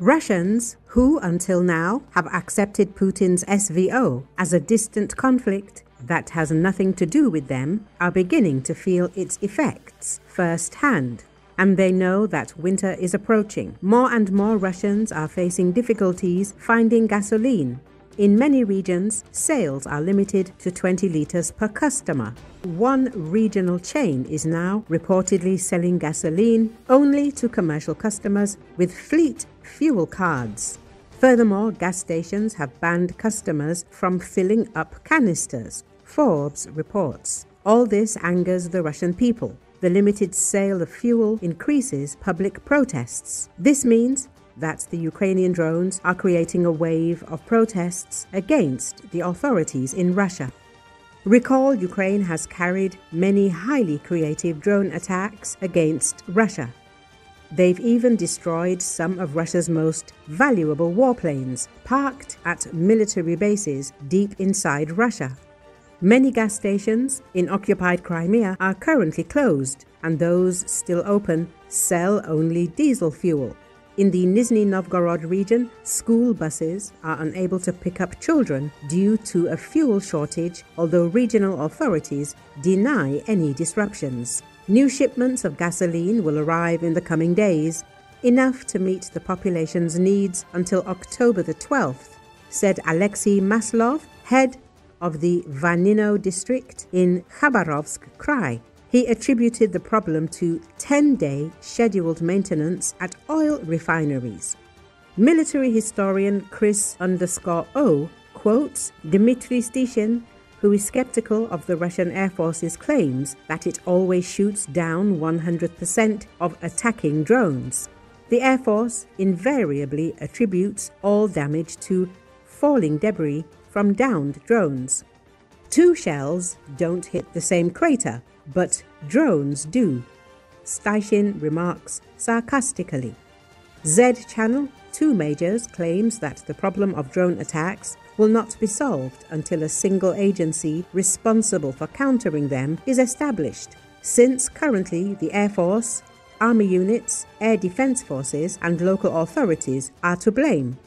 Russians, who until now have accepted Putin's SVO as a distant conflict that has nothing to do with them, are beginning to feel its effects firsthand. And they know that winter is approaching. More and more Russians are facing difficulties finding gasoline. In many regions, sales are limited to 20 liters per customer. One regional chain is now reportedly selling gasoline only to commercial customers with fleet fuel cards. Furthermore, gas stations have banned customers from filling up canisters, Forbes reports. All this angers the Russian people. The limited sale of fuel increases public protests. This means that the Ukrainian drones are creating a wave of protests against the authorities in Russia. Recall, Ukraine has carried many highly creative drone attacks against Russia. They've even destroyed some of Russia's most valuable warplanes, parked at military bases deep inside Russia. Many gas stations in occupied Crimea are currently closed, and those still open sell only diesel fuel. In the Nizhny Novgorod region, school buses are unable to pick up children due to a fuel shortage, although regional authorities deny any disruptions. New shipments of gasoline will arrive in the coming days, enough to meet the population's needs until October the 12th, said Alexei Maslov, head of the Vanino district in Khabarovsk Krai. He attributed the problem to 10-day scheduled maintenance at oil refineries. Military historian Chris_O quotes Dmitry Stishin, who is skeptical of the Russian Air Force's claims that it always shoots down 100% of attacking drones. The Air Force invariably attributes all damage to falling debris from downed drones. 2 shells don't hit the same crater, but drones do, Stishin remarks sarcastically. Z Channel 2 Majors claims that the problem of drone attacks will not be solved until a single agency responsible for countering them is established, since currently the Air Force, Army units, Air Defense Forces and local authorities are to blame.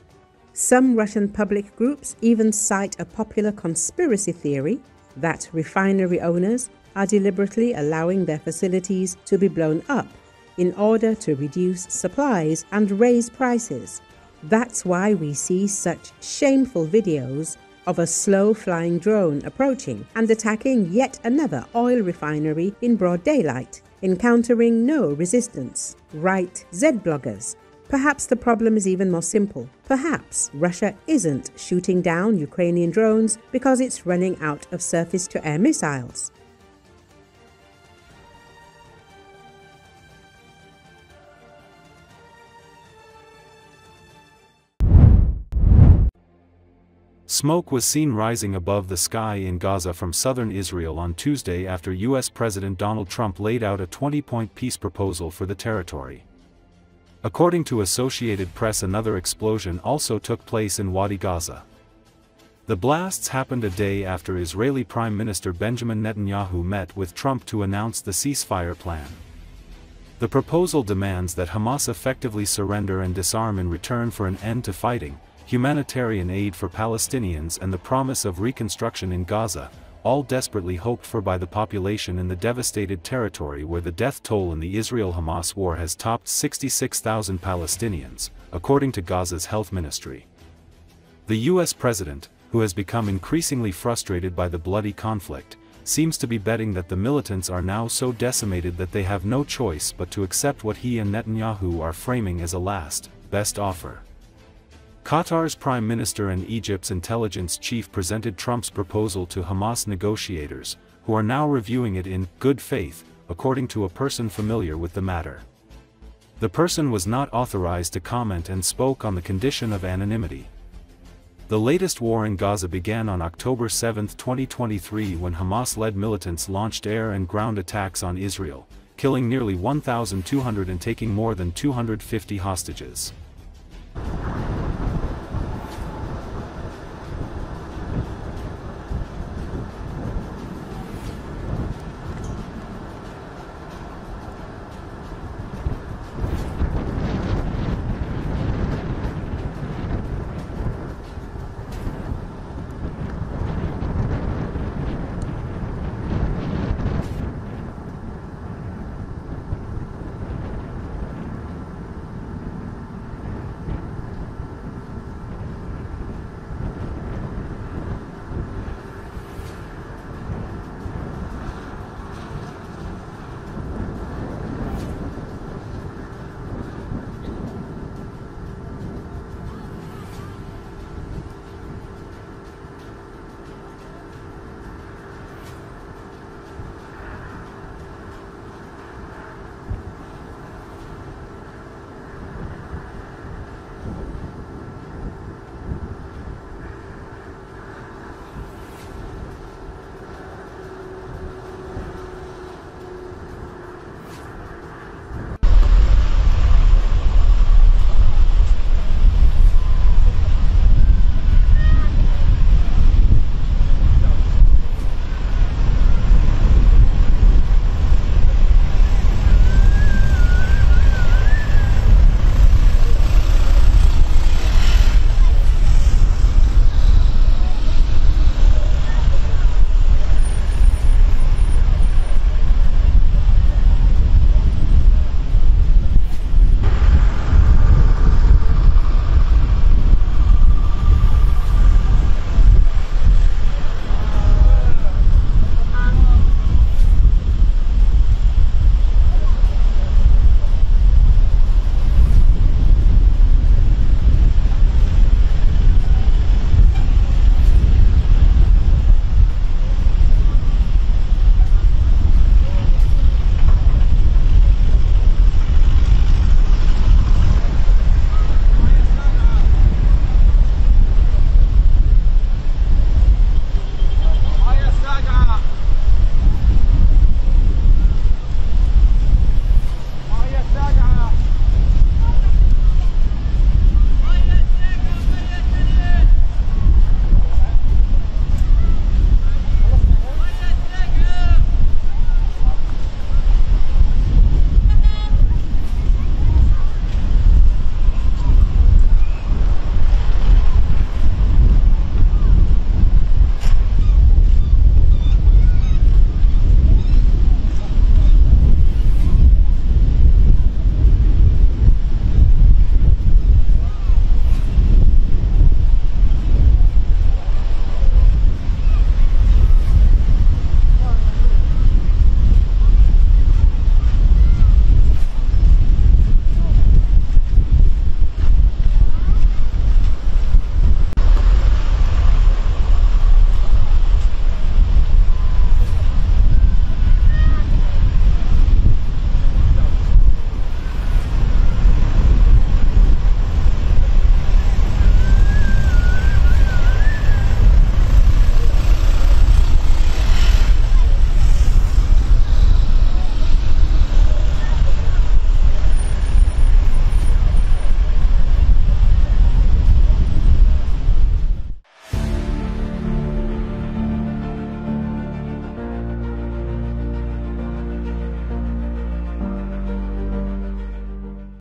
Some Russian public groups even cite a popular conspiracy theory that refinery owners are deliberately allowing their facilities to be blown up in order to reduce supplies and raise prices. That's why we see such shameful videos of a slow-flying drone approaching and attacking yet another oil refinery in broad daylight, encountering no resistance, write Z-bloggers. Perhaps the problem is even more simple. Perhaps Russia isn't shooting down Ukrainian drones because it's running out of surface-to-air missiles. Smoke was seen rising above the sky in Gaza from southern Israel on Tuesday after U.S. President Donald Trump laid out a 20-point peace proposal for the territory. According to Associated Press, another explosion also took place in Wadi Gaza. The blasts happened a day after Israeli Prime Minister Benjamin Netanyahu met with Trump to announce the ceasefire plan. The proposal demands that Hamas effectively surrender and disarm in return for an end to fighting, humanitarian aid for Palestinians and the promise of reconstruction in Gaza, all desperately hoped for by the population in the devastated territory where the death toll in the Israel-Hamas war has topped 66,000 Palestinians, according to Gaza's health ministry. The U.S. president, who has become increasingly frustrated by the bloody conflict, seems to be betting that the militants are now so decimated that they have no choice but to accept what he and Netanyahu are framing as a last, best offer. Qatar's prime minister and Egypt's intelligence chief presented Trump's proposal to Hamas negotiators, who are now reviewing it in good faith, according to a person familiar with the matter. The person was not authorized to comment and spoke on the condition of anonymity. The latest war in Gaza began on October 7, 2023, when Hamas-led militants launched air and ground attacks on Israel, killing nearly 1,200 and taking more than 250 hostages.